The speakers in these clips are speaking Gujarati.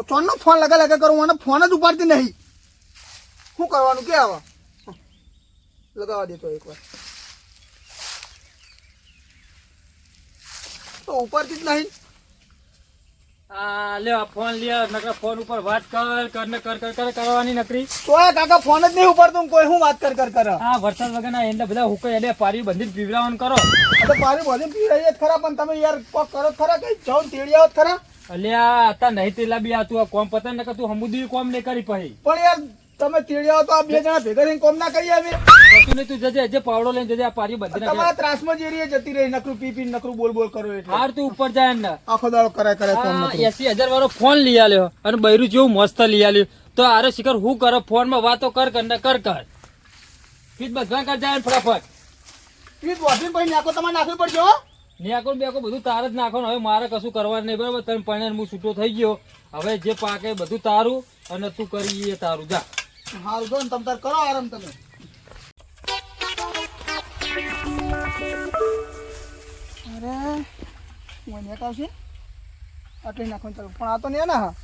ચોનનો ફોન લગા કરું અને ફોન જ ઉપાડતી નહીં. શું કરવાનું કે આવા લગાવવા દેતો એકવાર તો ઉપાડતી જ નહીં. લ્યો ફોન લ્યો નકર ફોન ઉપર વાત કર કરવાની નકરી. તોય કાકા ફોન જ નહીં ઉપાડતું. કોઈ શું વાત કર આ વરસાદ વગરના એને બધા હુકાઈ એટલે પારી બંધી પીવડાવવાનું કરો. તો પાણી બધી પી રહી જ ખરા, પણ તમે યાર કોક કરો ખરા, કઈ જાઉં તેડિયાઓ ખરા. અલ્યા હતા નહીં તેલા બી આ તું આ કોમ પતન નકર તું હમુદી કોમ નહીં કરી પછી. પણ યાર તમે તેડિયાઓ તો આ બે જણા ભેગા થઈને કોમ ના કરી આવે. તું જજે જે પાવડો લઈને જજે આ પારી બંધી તમારા ત્રાસમાં જે રહી જતી રહી, નકરું પી નકરું બોલ કરો એટલે. હાર તું ઉપર જાય ને આખો દાડો કરે કોમ. 80,000 વાળો ફોન લઈ આલ્યો અને બૈરું જેવું મસ્ત લઈ આલ્યું તો આરે શિખર હું કરો ફોન માં વાતો કર ફીટ બધા કર જાય ફટાફટ. ફીટ વોશિંગ પછી નાખો, તમારે નાખવી પડશે હો. નેકો બેકો બધું તાર જ નાખો હવે મારે કશું કરવાનું નહીં. બરાબર તમે પણ હું છૂટો થઈ ગયો. હવે જે પાકે બધું તારું અને તું કરી એ તારું જા. હાલ જો ને તમ તાર કરો આરામ તમે. અરે મને એક આવશે આટલી નાખવાનું ચાલુ, પણ આ તો નહીં ને. હા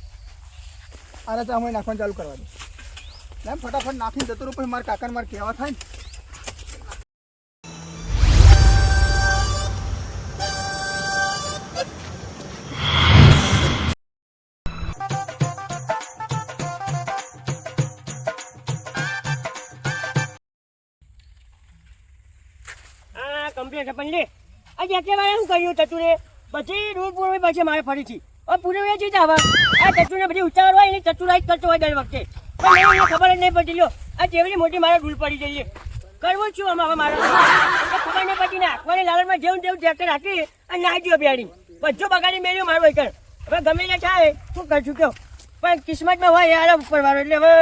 અરે તો અમે નાખવાનું ચાલુ કરવા દે. એમ ફટાફટ નાખીને જતો રહું, પછી મારા કાકાને મારે કહેવા થાય ને. કમ્પ્લેટ પણ લે આજે અત્યારે શું કર્યું ચતુરે પછી રોડ પૂરો પાછી મારે ફરીથી પૂરે વેચી જ આવા. આ ચતુરને બધી ઉતાવળ હોય ને ચતુરાઈ જ કરતો હોય દર વખતે, પણ એને ખબર જ નહીં પડી. લ્યો આ જેવડી મોટી મારે ભૂલ પડી જઈએ કરવું જ છું આમાં. હવે મારે ખબર નહીં પડી ને આંખવાની લાલનમાં જેવું તેવું ટ્રેક્ટર રાખી અને નાખી દો બેડી બધું બગાડી મેળ્યું મારું વૈકણ. હવે ગમે તે થાય શું કરશું કહો, પણ કિસ્મતમાં હોય યાર ઉપર વાળો એટલે હવે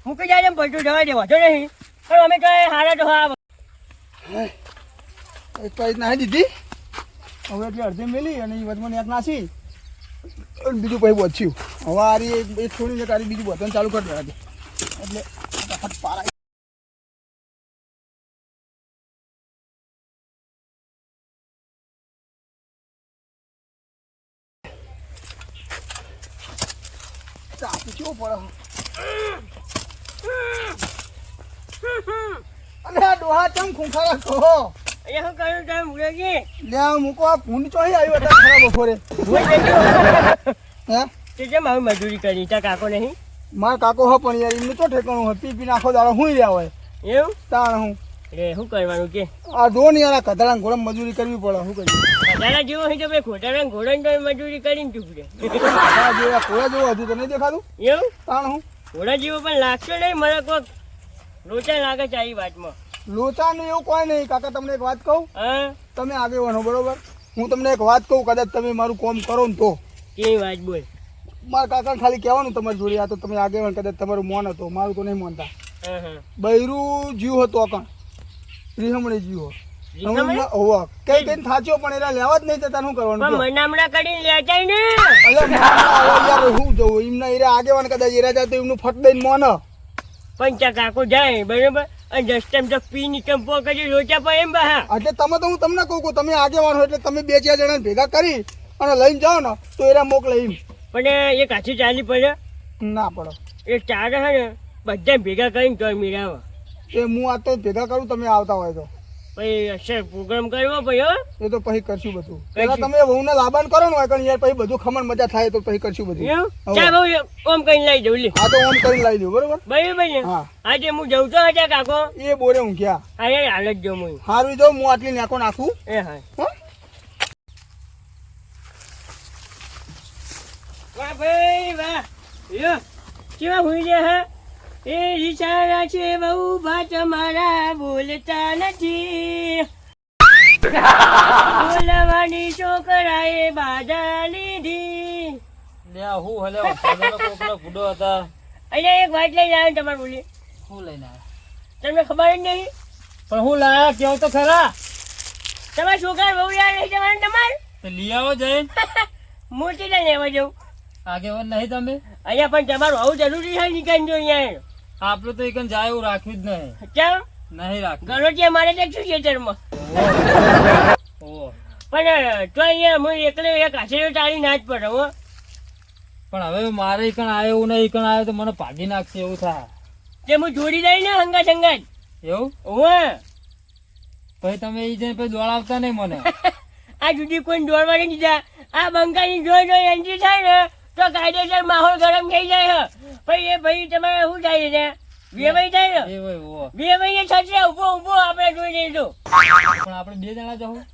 મૂકી જાય એમ પડતું જવા દેવા જો નહીં. પણ અમે તો હારા તો હા એક પાઇપ નાખી દીધી. હવે એટલે અડધી મેલી અને એ વચમાં એક નાસી બીજું પછી બચ્યું. હવે આરી એક છોડીને તારી બીજું બતન ચાલુ કરી દેવા દે એટલે ફટાફટ પારા. ચાપી કેવો પડે અને આ ડોહા ચમ ખૂંખારા કહો. અહીંયા શું કર્યું તમે ભૂલેજી લે મૂકો આ ભૂંડ ચોહી આવ્યો હતા ખરા બપોરે. હે તે જેમ આવી મજૂરી કરી ત્યાં કાકો નહીં મારા કાકો હ પણ યાર એમનું તો ઠેકાણું હોય, પી પીને આખો દાડો હુંઈ રહ્યા હોય. એવું તાણ હું એટલે શું કરવાનું કે આ જો ને યાર આ કધાડા ઘોડા મજૂરી કરવી પડે. શું કરીએ દાદા જેવો હોય તો ભાઈ ખોટા ઘોડા તો મજૂરી કરીને ચૂકડે. આ જેવા ઘોડા જેવો હજુ તો નહીં દેખાતું. એવું તાણ હું ઘોડા જેવો પણ લાગતો નહીં મને કોક લોચા લાગે છે આ વાતમાં. લોચાનું એવું કોઈ નહીં કાકા. તમને એક વાત કહું, હા તમે આગેવાનો બરોબર, હું તમને એક વાત કહું, કદાચ તમે મારું કામ કરો ને તો કેવી વાત બોલ. મારા કાકાને ખાલી કહેવાનું તમારી જોડે આ તો તમે આગેવાન કદાચ તમારું મોન હતો, મારું તો નહીં મોનતા. હા હા બૈરું જીવ હતો અકણ રીહમણી જીવ હોવા કઈ કઈ થાચ્યો પણ એના લેવા જ નહીં જતા. શું કરવાનું પણ મનામણા કરીને લે જાય ને. યાર શું જવું એમના એરા આગેવાન કદાચ એરા જાય તો એમનું ફટ દઈને મોન. પણ ત્યાં કાકો જાય બરોબર અને જસ્ટ ટાઈમ તો પી ની ચંપો કરી લોચા પણ એમ બહા. એટલે તમે તો હું તમને કહું કે તમે આગેવાન હો એટલે તમે 2-4 જણા ભેગા કરી અને લઈને જાઓ ને તો એરા મોકલે એમ. પણ એક હાથી ચાલી પડે ના પડે એક ચાર હે ને બધા ભેગા કરીને ચોર મિલાવે. એ હું આ તો ભેગા કરું તમે આવતા હોય તો પછી અસર પ્રોગ્રામ કરવો ભાઈ હો. એ તો પછી કરશું બધું. પેલા તમે વહુને લાબાન કરો ને હોય યાર પછી બધું ખમણ મજા થાય તો પછી કરશું બધું. એવું ચા બહુ ઓમ કરીને લઈ જવું લે. હા તો ઓમ કરીને લાવી દઉં બરોબર. બરાબર ને હા આજે હું જઉં તો હતા કાકો એ બોરે હું ક્યાં અરે હાલ જ જાઉં હું. હારું જો હું આટલી નાખો નાખું. એ હા વાહ ભાઈ વાહ યો કેવા હુઈ ગયા હે. એ ઈશારા છે બહુ ભાત મારા બોલતા નથી બોલવાની છોકરાએ બાધા લીધી. લે હું હલે વરસાદનો કોકનો ફૂડો હતા. અહીંયા એક વાત લઈને આવ્યો તમારે બોલી. હું લઈને આવ્યા તમને ખબર જ નહીં પણ હું લાયા કેવું તો ખરા. તમારા છોકરા બહુ યાર નહીં જવાનું તમારે તો લઈ આવો જઈને મૂર્તિ ને લેવા જવું. આગેવાન નહીં તમે અહીંયા પણ તમારું આવું જરૂરી છે નીકળી જો અહીંયા આપડે તો એક જાય એવું રાખ્યું જ નહીં. કેમ નહીં રાખ્યું ગણોટિયા મારે દેખશું ખેતરમાં ઓહો પણ તો અહીંયા હું એકલે એક હાથે ટાળી ના જ પડે હો. પણ હવે મારે ઈકણ આવ્યો એવું નહીં, ઈકણ આવ્યો તો મને ભાગી નાખશે એવું થાય. તે હું જોડી દઈ ને હંગાત હંગાત. એવું ઓવે પછી તમે ઈ જઈને પછી દોડાવતા નહીં મને. આ જુદી કોઈ દોડવા નહીં દીધા. આ બંકાની જોઈ એન્ટ્રી થાય ને તો કાયદેસર માહોલ ગરમ થઈ જાય છે. પછી એ ભાઈ તમારે શું થાય છે વેવાઈ થાય ને એ હોય ઓ. વેવાઈ છત્રે ઉભો ઉભો આપણે જોઈ લઈશું. પણ આપણે 2 જણા જવું.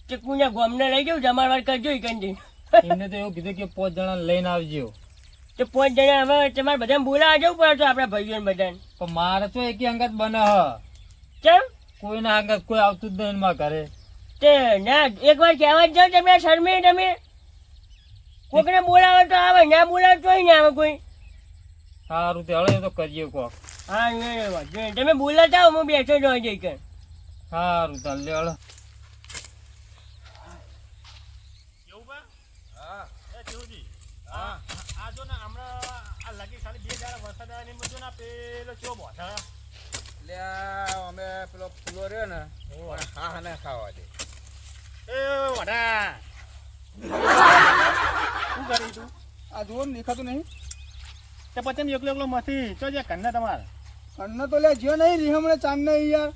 ચીકુને ગોમને લઈ જવું જમાડવાર કરજો ઈ કંદી. એમને તો એવું કીધું કે 5 જણા લઈને આવજો. તો 5 જણા હવે તમારે બધાને બોલાવા જવું પડે છે આપણા ભાઈઓને બધાને. પણ મારે તો એકી અંગત બને હ. કેમ કોઈના અંગત કોઈ આવતું જ નહીં મારા ઘરે. તે ના એકવાર કહેવા જ જાઓ તમે શરમે તમે કોકને બોલાવે તો આવે ના બોલાવે તોય ના આવે કોઈ. સારું તે હળે તો કરીએ કોક. હા નહીં તમે બોલાતા આવો હું બેઠો જ જઈ કે. સારું ચાલ લે હળ. અમે પેલો ફૂલો રહ્યો ને હા ને ખાવા દે. શું કરી તું? આ જુઓ ને દેખાતું નહીં. તે પછી એકલો એકલો મથી ચો જે કન્ના તમારે અન્ન તો લે જ્યો નહીં રીહમણે ચાંદ નહીં યાર.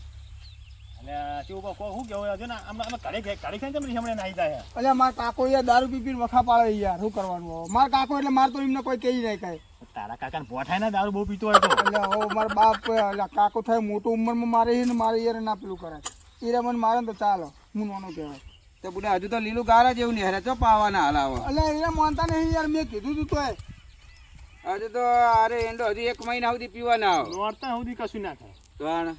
અને તે ઉપર શું કેવું જો ને અમે ઘરે ખાઈને તમે હમણાં નાહી જાય. અલ્યા મારા કાકો યાર દારૂ પી પીને વખા પાડે યાર. શું કરવાનું હવે? મારા કાકો એટલે મારે તો એમને કોઈ કહી નહીં કાંઈ. તારા કાકાને પોઠાય ને દારૂ બહુ પીતો હોય તો એટલે હવે મારા બાપ એટલે કાકો થાય મોટું ઉંમરમાં મારે છે ને મારે યાર ના પેલું કરાય. એ મને મારે ને તો ચાલો હું નાનો કહેવાય. તો બુડા હજુ તો લીલું ગારા જેવું નહીં હેરે ચો પાવાના હલાવો. એટલે એ માનતા નહીં યાર. મેં કીધું તું તોય. હજુ તો અરે એંડો હજુ 1 મહિના સુધી પીવાના આવો નોરતા સુધી કશું ના થાય. તો આને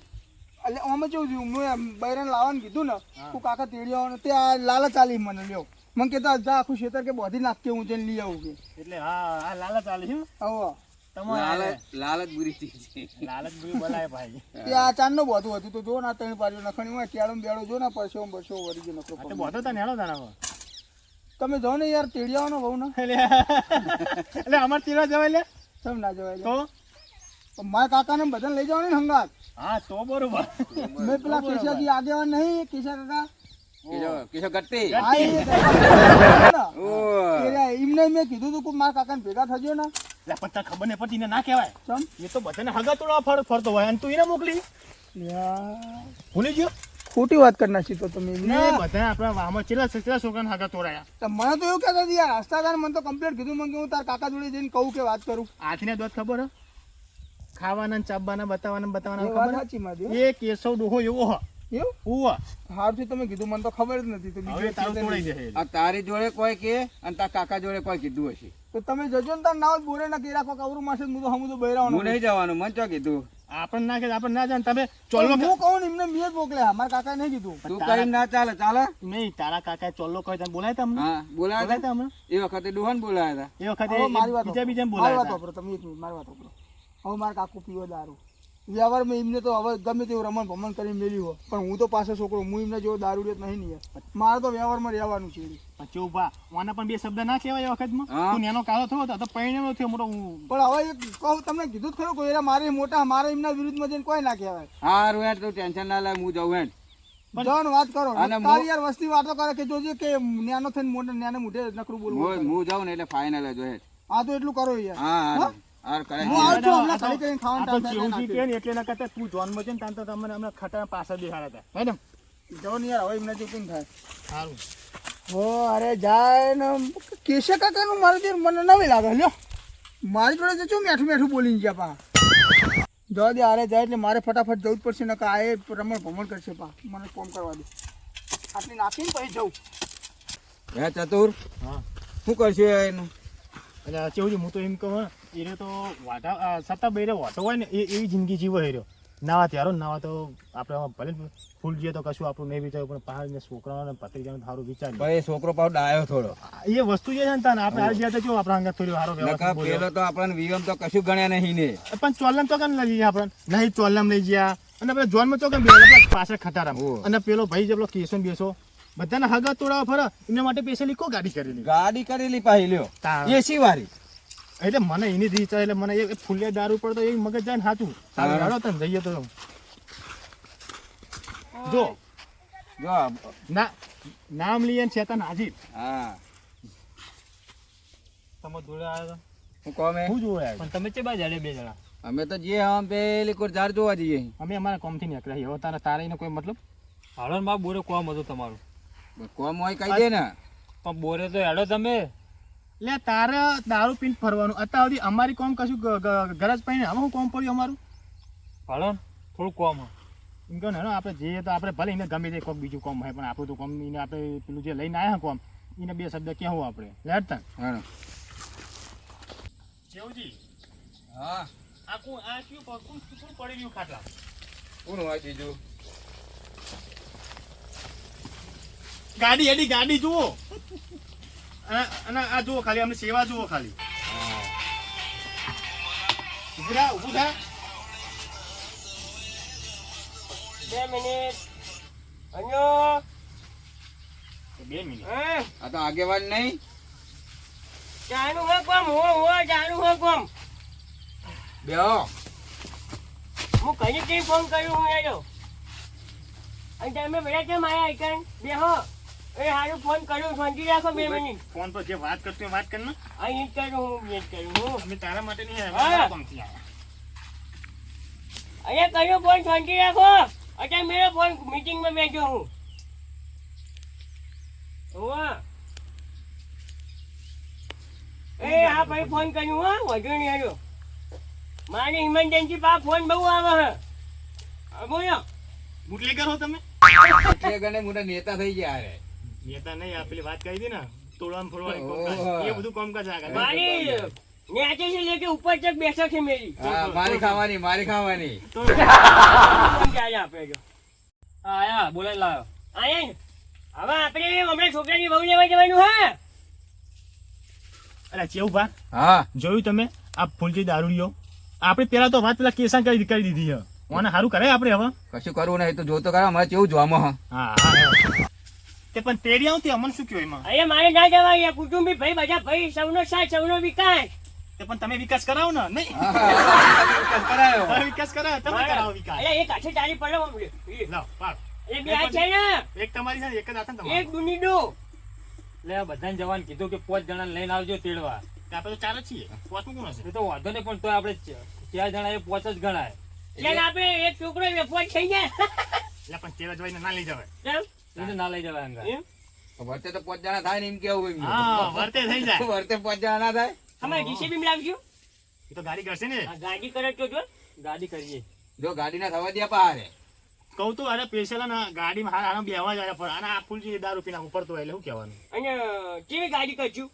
એટલે આમાં કેવું થયું મેં બૈરાને લાવવાનું કીધું ને તું કાકા તેડી આવવાનું તે આ લાલચ આલી મને લ્યો. મને કહેતા જા આખું ખેતર કે બોધી નાખકે હું જઈને લઈ આવું કે. એટલે હા આ લાલચ ચાલે છે હવે તમારે લાલચ બુરી ચીજ છે. લાલચ બધી બોલાય ભાઈ. તે આ ચાંદનું બોધું હતું તો જો ના 3 પાડીઓ નખણી હોય કેળમ બેડો જો ના પરસો બસો વરી ગયો નખરો તે પગ. બોધો તા નેળો તારા તમે જાઓ ને યાર તેડી આવવાનો બહુ ને. એટલે અમાર તીરા જવાય લે સમ ના જવાય લે. તો પણ મારા કાકાને બધાને લઈ જવાનું ને હંગાત. હા તો બરોબર. મેં પેલા કેશાજી આગેવાન નહીં કેશા કાકા કિશો ગટ્ટી હા એ કાકા. ઓ એમને મેં કીધું તું કે મારા કાકાને ભેગા થજો ને. એટલે પણ તને ખબર નહીં પડતી ને ના કહેવાય. ચમ એ તો બધાને હગા તોડવા ફરતો હોય અને તું એને મોકલી યાર ભૂલી ગયો ખોટી વાત કરી નાખી તો તમે ને એમને. બધા આપણા વાહમાં ચેલા છોકરાને હગા તોડાયા. તો મને તો એવું કહેતા હતા યાર હસતા હતા ને મને તો કમ્પ્લીટ કીધું. મને કે હું તારા કાકા જોડે જઈને કહું કે વાત કરું. આથીને દોત ખબર હે? ખાવાના ને ચાબવાના બતાવવાના એ બતાવવાના વાત ખબર સાચી મારી. હે? એ કેશવ ડોહો એવો હ એવું ઉવા હારથી તમે કીધું મને તો ખબર જ નથી. તો હવે બીજું તારું કીધું તોડાઈ નહીં. જશે. આ તારી જોડે કોઈ કે અને તારા કાકા જોડે કોઈ કીધું હશે. તો તમે જજો ને તાર નાવ જ બોલે ના કે રાખો કવરું માસે હું તો હમું તો બહેરાવાનો. હું નહીં જવાનું મને ચો કીધું. આપણને ના કે આપણને ના જાણ તમે ચોલ્લો હું કહું ને એમને મેં જ મોકલ્યા મારા કાકાએ નહીં કીધું. તું કઈ ના ચાલે ચાલે. નહીં તારા કાકા ચોલ્લો કહે તમે બોલાય તમને હા બોલાયા બોલાય હતા તમને એ વખતે ડોહાને બોલાયા હતા. એ વખતે હવે મારી વાત બીજા બીજા મારી વાત બોલાય વાપરો તમે 1 મિનિટ મારી વાત વાપરો. હવે મારા કાકુ પીવો દારૂ વ્યવહારમાં એમને તો હવે ગમે તેવું રમણ ભમણ કરીને મેલ્યું હોય પણ હું તો પાછો છોકરો હું એમને જેવો દારૂ લેત નહીં ને યાર. મારે તો વ્યવહારમાં રહેવાનું છે. પછી ઉભા વાના પણ 2 શબ્દ ના કહેવાય એ વખતમાં હા. તું નેનો કાળો થયો તો પરિણામ થયો મોટો હું પણ હવે એક કહું તમને કીધું જ ખરું કોઈ મારે મોટા મારે એમના વિરુદ્ધમાં જઈને કોઈ ના કહેવાય. હારું હેડ તું ટેન્શન ના લે હું જાઉં હેડ. જવાનું વાત કરો અને તારી યાર વસ્તી વાતો કરે કે જોજે કે ન્યાનો થઈને મોટા ન્યાને મોઢે નકરું બોલવું. હું જાઉં ને એટલે ફાઇનલ જ હેડ. આ તો એટલું કરો યાર. હા હા? હાર કરે હું આવું છું હમણાં ખાલી કરીને ખાવાનું આપણે ટાઈમ થાય જેવું કે ને એટલે ના કરતા તું જોનમાં છે ને તાન તો તમને હમણાં ખટા પાછા બેહાડા હતા મેડમ જાઓ ને યાર હવે એમને જે કેમ થાય. સારું હો અરે જાય ને કેશે કાકાનું મારે જે મને નવી લાગે લ્યો. મારી જોડે તો શું મેઠું મેઠું બોલીને ગયા પા. જવા દે અરે જાય એટલે મારે ફટાફટ જવું જ પડશે નકર આ એ રમણ ભમણ કરશે પા. મને ફોન કરવા દે આટલી નાખીને પછી જવું. હે ચતુર હા શું કરશું એનું. એટલે કેવું હું તો એમ કહું એને તો વાટા સત્તા બેરે વાટો હોય ને એવી જિંદગી જીવો હેર્યો નાવા ત્યારો નાવા તો આપણે ભલે ફૂલ જઈએ તો કશું આપણું નહીં વિચાર્યું પણ પહાડ ને છોકરાઓને ભત્રીજાને સારું વિચાર્યું ભાઈ છોકરો પાછો ડાયો થોડો. એ વસ્તુ જે છે ને તાને આપણે આ જ્યાં તો કેવું આપણા અંગત થોડી સારો નકા વ્યવસ્થિત બોલ્યો. પેલો તો આપણને વિયમ તો કશું ગણ્યા નહીં ને. પણ ચોલમ તો કેમ લઈ ગયા આપણને નહીં ચોલમ લઈ ગયા અને આપણે જોનમાં તો કેમ બે પાછળ ખટારામ ઓહ. અને પેલો ભાઈ જે પેલો કેસો ને બેસો બધાને હગા તોડાવા ફરે એના માટે સ્પેશિયલી કો ગાડી કરેલી ગાડી કરેલી પાહી લ્યો તાણ. એસી વાળી. એટલે મને એની રીત છે એટલે મને એ ફૂલે દારૂ પર તો એ મગજ જાય ને સાચું સારું હાલો તને જઈએ તો જો જો ના નામ લઈએ ને ચેતન હાજીર હા તમે જોડે આવ્યા હું કહું મેં શું જોવા પણ તમે ચે બાજુ હેડે બે જણા અમે તો જે આમ પેલી કોઈ ઝાડ જોવા જઈએ અમે અમારા કોમથી નીકળ્યા છીએ. હવે તારે એનો કોઈ મતલબ હાલો ને મારા બોરે કોમ હતું તમારું કોમ હોય કહી દે ને પણ બોરે તો હેડો તમે એટલે તારે દારૂ પીને ફરવાનું અત્યાર સુધી અમારી કોમ કશું ગરજ પડી ને હવે હું કોમ પડ્યું અમારું હાલો ને થોડું કોમ હે. એમ કહો ને હેડો આપણે જઈએ તો આપણે ભલે એને ગમે તે કોઈક બીજું કોમ હોય પણ આપણું તો કોમ એને આપણે પેલું જે લઈને આવ્યા કોમ એને બે શબ્દ કહેવું આપણે લેડતા હા જેવજી હા આ કોણ આ શું પડી રહ્યું ખાટલા કોણ હોય બીજું ગાડી એડી ગાડી જુઓ અને આ જુઓ ખાલી અમને સેવા જુઓ ખાલી ઊભું થા 2 મિનિટ અન્યો 2 મિનિટ આ તો આગેવાન નહીં ચાલુ હે કોમ હો ચાલુ હે કોમ બેહો હું કઈ કઈ ફોન કર્યું હું એજો અને તમે બધા કેમ આયા આઈકન બેહો એ હારું ફોન કર્યો શાંતિ રાખો 2 મિનિટ ફોન પર જે વાત કરતો વાત કર ને અહીં જ કરું હું વેટ કરું હું અમે તારા માટે નહીં હા. આવ્યા કોમથી આવ્યા અહીંયા કર્યો ફોન શાંતિ રાખો અત્યારે મેરો ફોન મીટિંગમાં બેઠો હું હોવા એ આ ભાઈ ફોન કર્યું હા વધુ નહીં આવ્યો મારે ઇમરજન્સી પા ફોન બહુ આવે હે બોલો બુટલેગર હો તમે એટલે ગણે મોટા નેતા થઈ ગયા રે નેતા નહીં આ પેલી વાત કરી હતી ને તોડવાનું ફોડવાનું ઓહો. કોમકાજ. એ બધું કોમકાજ આગળ મારી નેચે છે લેકે ઉપર તક બેસો છે મેરી હા મારી ખાવાની તો ચાલે આપણે જો હા આયા બોલાઈ લાયો આયા ને હવે આપણે હમણાં છોકરાની બહુ લેવા જવાનું હા અરે ચેવું ભા હા જોયું તમે આ ફૂલજી દારૂડિયો આપણે પેલા તો વાત પેલા કેસા કરી દીધી છે ઓને સારું કરે આપણે હવે કશું કરવું નહીં તો જોતો કરા અમારે કેવું જોવામાં હા તે પણ તેડી આવું તે અમને શું કહ્યું એમાં અહીંયા મારે ના જવાય કુટુંબી ભાઈ બધા ભાઈ સૌનો સાથ સૌનો વિકાસ તે પણ તમે વિકાસ કરાવો ને નહીં કરાયો તમે વિકાસ કરાવો તમે કરાવો વિકાસ અહીંયા એક હાથે ચાલી પડે લાવ પાડ એ બે હાથ છે ને એક તમારી છે ને એક જ હાથ ને તમારો. એક દુની દો એટલે આ બધાને જવાન કીધું કે 5 જણાને લઈને આવજો તેડવા કે આપણે તો ચાર જ છીએ પોચમાં કોણ હશે એ તો વાંધો નહીં પણ તોય આપણે 4 જણા એ 5 જ ગણાય એટલે આપણે એક છોકરો વેફવાટ થઈ જાય એટલે પણ તેરા જવાઈને ના લઈ જવાય કેમ? એને ના લઈ જવાય અંગા એમ? વર્તે તો 5 જણા થાય ને એમ કેવું એમ હા વર્તે થઈ જાય વર્તે 5 જણા ના થાય અમારે જીસીબી લાવજો એ તો ગાડી કરશે ને આ ગાડી કરે તો જો ગાડી કરીએ જો ગાડી ના થવા દે પારે કહું તો અરે પેશેલા ના ગાડીમાં હારા બેહવા જાય પણ આના આ ફૂલજી દારૂ પીને ઉપર તો એટલે શું કહેવાનું અને કેવી ગાડી કરશું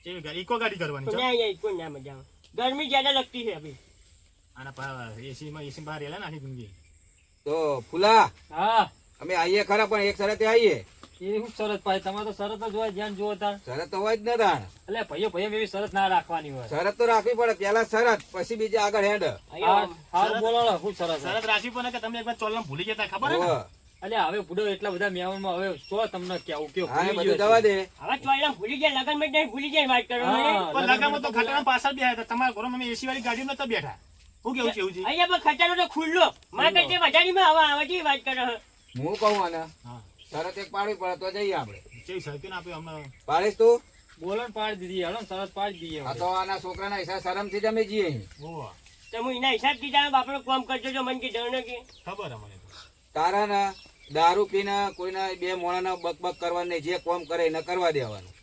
જેવી ગાડી ઇકો ગાડી કરવાની છે ના યાર કોઈ ના મજા આવે ગરમી જ્યાદા લગતી છે અભી આના એસી બહાર રહેલા ને આખી જિંદગી તો ફુલા હા અમે આવીએ ખરા પણ એક શરતે આવીએ એ શું શરત પાય તમારે તો શરત જ હોય જ્યાં જુઓ તાર શરત તો હોય જ ન તાણ એટલે ભાઈઓ એવી શરત ના રાખવાની હોય શરત તો રાખવી પડે પેલા શરત પછી બીજા આગળ હેડ હારું બોલો શું શરત શરત રાખવી પડે કે તમે એકવાર ચોલમ ભૂલી જતા ખબર હે ને? હોવે. એટલે હવે બુડો એટલા બધા મેવામાં હવે તો તમને કેવું કેવું હા એ ભૂલી બધું ગયો જવા છે. દે હવે ચોયલા ભૂલી જાય લગન માં ભૂલી જાય વાત કરો હા. પણ લગામાં તો ખાટાના પાછળ બેહ્યા હતા તમારા ઘરમાં અમે એસી વાળી ગાડીમાં નતા બેઠા શું કેવું છે એવું છે અહીંયા પણ ખર્ચાનો તો ખુલ્લો માં કરતે વધારીમાં હવે આવતી વાત કરો હું કહું આને હા શરત એક પાડવી પડે તો જઈએ આપણે જેવી સરકી આપ્યો હમણાં પાડીશ તું બોલો ને પાડી દીધી હેડો ને શરત પાડી દઈએ આ તો આના છોકરાના હિસાબ શરમથી જ અમે જઈએ અહીં. ઓવા તો હું એના હિસાબથી જાણે બાપડો કામ કરજો જો મન કે જણ કે ખબર અમને તો તારા ને દારૂ પીને કોઈના બે મોણાના બકબક કરવાનું નહીં જે કોમ કરે એને કરવા દેવાનું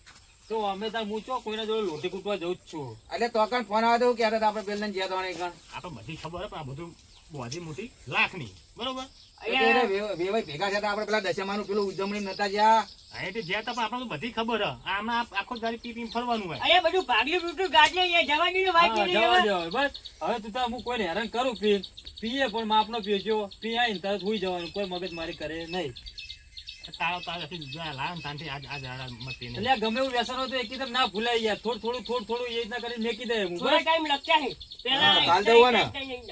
તો અમે તાર હું ચો કોઈના જોડે લોટી કૂટવા જઉં જ છું એટલે તો કણ ફોન આવે તો કહેતા હતા આપણે પેલા જ્યાં તો કણ આપણે બધી ખબર હે પણ આ બધું બોધી મોટી લાખની બરોબર વેવાઈ ભેગા થતા આપણે પેલા દશામાનું પેલું ઉજવણી નતા જ્યાં અહીંથી જ્યાં તા પણ આપણે તો બધી ખબર હે આમાં આખો દાડી પી પીને ફરવાનું હોય અહીંયા બધું ભાગલું તૂટું ગાડી જવા દીધું વાત હા, કરી જવા દો બસ હવે તું તાર હું કોઈને હેરાન કરું પીએ પણ માપનો પીજો પી આવીને તરત હુઈ જવાનું કોઈ મગજ મારી કરે નહીં તારો તારાથી લાવ ને તાનથી આજ મતી નહીં એટલે આ ગમે એવું વ્યસન હોય તો એકદમ ના ભૂલાઈ જાય થોડું એ રીતના કરીને મેકી દે હું થોડા ટાઈમ લગતા હે પેલા હા, કાલ જવું ને?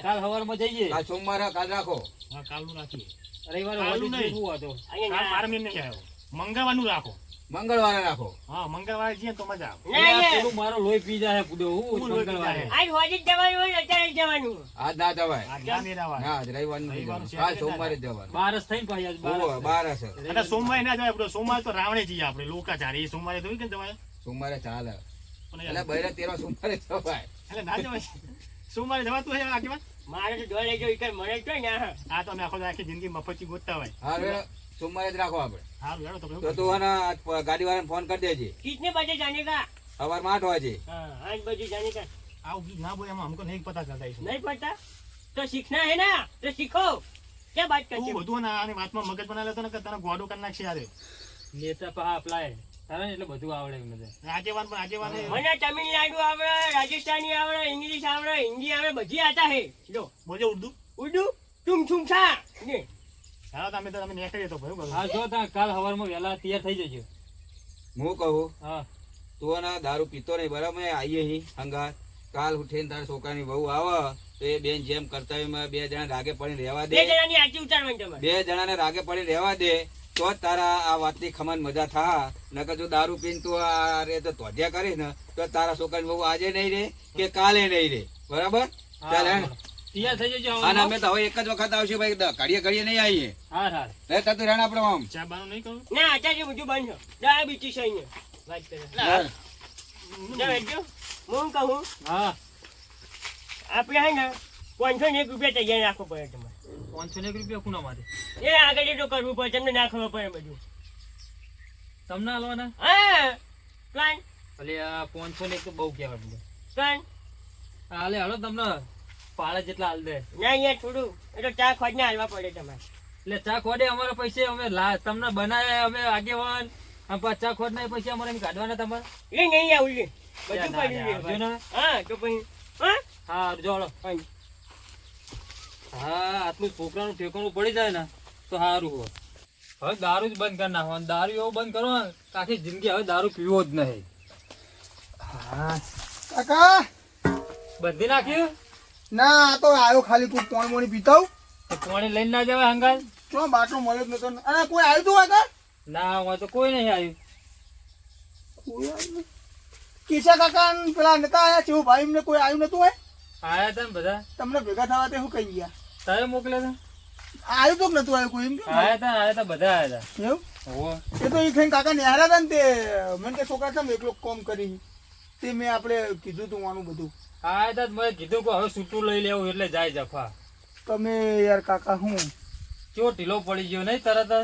કાલ સવારમાં જઈએ કાલ સોમવારે કાલ રાખો હા કાલનું રાખીએ રવિવારે કાલનું હોળી નહીં. શું હતો કાલ મારે મેં નહીં આવ્યો મંગળવારનું રાખો મંગળવારે રાખો હા મંગળવારે જઈએ તો મજા આવે એટલે આ પેલું મારો લોહી પી જાય બુડો હું હું લોહી પી મંગળવારે જાય. આજ હોજી જ જવાનું હોય અત્યારે જ જવાનું આજ ના જવાય આ ના મેરાવા ના આજ રવિવારનું નહીં રવિવારનું જવાનું. કાલ છે, સોમવારે જ જવાનું બારસ થઈને પાછી આજ બારસ હોવે, બાર હશે એટલે સોમવારે ના જવાય આપણે સોમવારે તો રાવણે જઈએ આપણે લોકાચાર એ સોમવારે તો કે જવાય સોમવારે ચાલે એટલે બૈરા તેરવા સોમવારે જવાય. એટલે ના જવાય. શું મારે જવાતું હોય આગેવાન? મારે તો જોઈ લેજો ઈ કઈ મળે તો ને હા. આ તો અમે આખી જિંદગી મફતથી ગોતતા હોય. હા હવે સોમવારે જ રાખો આપણે. હારું હેડો તો તો તું આના ગાડીવાળાને ફોન કરી દેજે. कितने बजे जाने का? સવારમાં 8 વાગે. हाँ 8 बजे जाने का। આવું ના બોલે એમાં અમકો નહીં પતા ચાલતા છે. नहीं पता तो सीखना है ना, तो सीखो। क्या बात करते તું हो? બધું આની વાતમાં મગજ બનાવી લેતો ને કે તને ગોડો કરી નાખશે યાર. નેતા પા અપ્લાય તારે ને એટલે બધું આવડે મને. આગેવાન પણ આગેવાન એ મને तमिलनाडु आवड़े, राजस्थानी आवड़े, इंग्लिश आवड़े, हिंदी आवड़े, बधी आता है। लो બોલજો ઉર્દુ. उर्दू तुम छा ये હા તમે તો તમે નીકળીએ તો ભરું હા જો તા કાલ સવારમાં વહેલા તૈયાર થઈ જજો. હું કહું હા તું આના દારૂ પીતો નહીં બરાબર આવીએ અહીં હંગાત કાલ ઉઠીને તારા છોકરાની વહુ આવે તો એ બેન જેમ કરતા હોય એમાં 2 જણા રાગે પડીને રહેવા બે દે. જણાની આરતી ઉતારવાની તમારે। 2 જણાને રાગે પડીને રહેવા દે તો જ તારા આ વાતની ખમણ મજા થા. નકર જો દારૂ પીને તું આ રે તો તોડ્યા કરીશ ને તો તારા છોકરાની વહુ આજે નહીં રે કે કાલે નહીં રે બરાબર. ચાલ હેણ. તૈયાર થઈ જજો અને અમે તો હવે એક જ વખત આવશે ભાઈ ઘડીએ ઘડીએ નહીં આવીએ. હા હા રે તું રેણ આપણે આમ ચા બાનું નહીં કહું. ના અત્યારે બધું બંધ છે, ડાયાબિટીસ છે અહીંયા। વાત કરે જાઓ હેડજો। હું કહું હા આપણે હે ને 501 રૂપિયા તૈયાર રાખવો પડે તમારે। 501 રૂપિયા કોના માટે એ આગળ તો કરવું પડે, તમને ના ખબર પડે બધું। તમને આલવાના? હા કાન ભલે આ 501 તો બહુ કહેવાય બધું. કાન હાલે હાલો તમને પાળે જેટલા હાલ દે. ના અહીંયા થોડું એ તો ચા ખોજને હાલવા પડે તમારે। એટલે ચા ખોડે અમારા પૈસે અમે તમને બનાવે અમે આગેવાન આમ પાછા ચા ખોડ ના પૈસા અમારે એમ કાઢવાના તમારે. એ નહીં આવું લે બધું ના, કરી ના, આવજો લે। ને. હા તો પછી હા હા જો હાલો. હા આટલું છોકરાનું ઠેકાણું પડી જાય ને તો સારું હોય. હવે દારૂ જ બંધ કરી નાખવાનું. દારૂ એવો બંધ કરો ને કે આખી જિંદગી હવે દારૂ પીવો જ નહીં. હા કાકા બંધી નાખ્યું ના આ તો આવ્યો ખાલી કોઈ પોણી મોણી પીતાવ તો પાણી લઈને ના જવાય હંગાલ. ચો બાટલો મળ્યો જ નતો અને કોઈ આવ્યું તું કાકા ના હોય તો કોઈ નહીં આવ્યું. કોઈ આવ્યું નહીં. કિશા કાકા ને પેલા નતા આયા છે ભાઈ એમને કોઈ આવ્યું નતું હોય આયા હતા ને બધા તમને ભેગા થવા તે શું કહી ગયા તારે મોકલે છે. આવ્યું તો કે નતું આવ્યું કોઈ એમ કેમ? આયા હતા બધા આયા એવું હતા. હોવે. એ તો એ ખાઈને કાકા નિહાળ્યા હતા ને તે મને કે છોકરા તમે એકલો કોમ કરી તે મેં આપણે કીધું તું આનું બધું આયા હતા મેં કીધું કે હવે છૂટું લઈ લેવું એટલે જાય જફા. તમે યાર કાકા હું ચો ઢીલો પડી ગયો નહીં તરત જ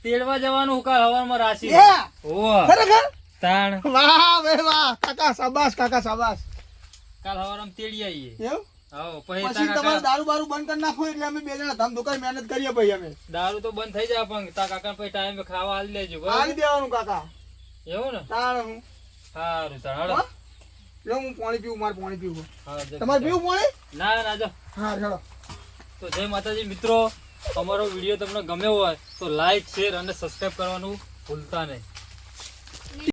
તેડવા જવાનું કાલ હવારમાં રાશિ. એ! હોવે. ખરેખર તાણ વાહ બે વાહ કાકા શાબાશ કાકા શાબાશ કાલ હવારમાં તેડી આવીએ. એવું હા પછી પછી તા તમારે કાકા દારૂ બારૂ બંધ કરી નાખો એટલે અમે 2 જણા ધમ ધોકાર મહેનત કરીએ ભાઈ અમે દારૂ તો બંધ થઈ જાય પણ તા કાકા પછી ટાઈમે ખાવા આલી લેજો હાલી બરાબર. દેવાનું કાકા એવું ને તાણ હું સારું તાણ હાલો. હા? લો હું પાણી પીવું મારે પાણી પીવું હા, જલ્દી તમારે જાઓ. પીવું પાણી ના ના જો. હા ચલો તો જય માતાજી મિત્રો, અમારો વિડીયો તમને ગમ્યો હોય તો લાઈક શેર અને સબસ્ક્રાઇબ કરવાનું ભૂલતા નહીં.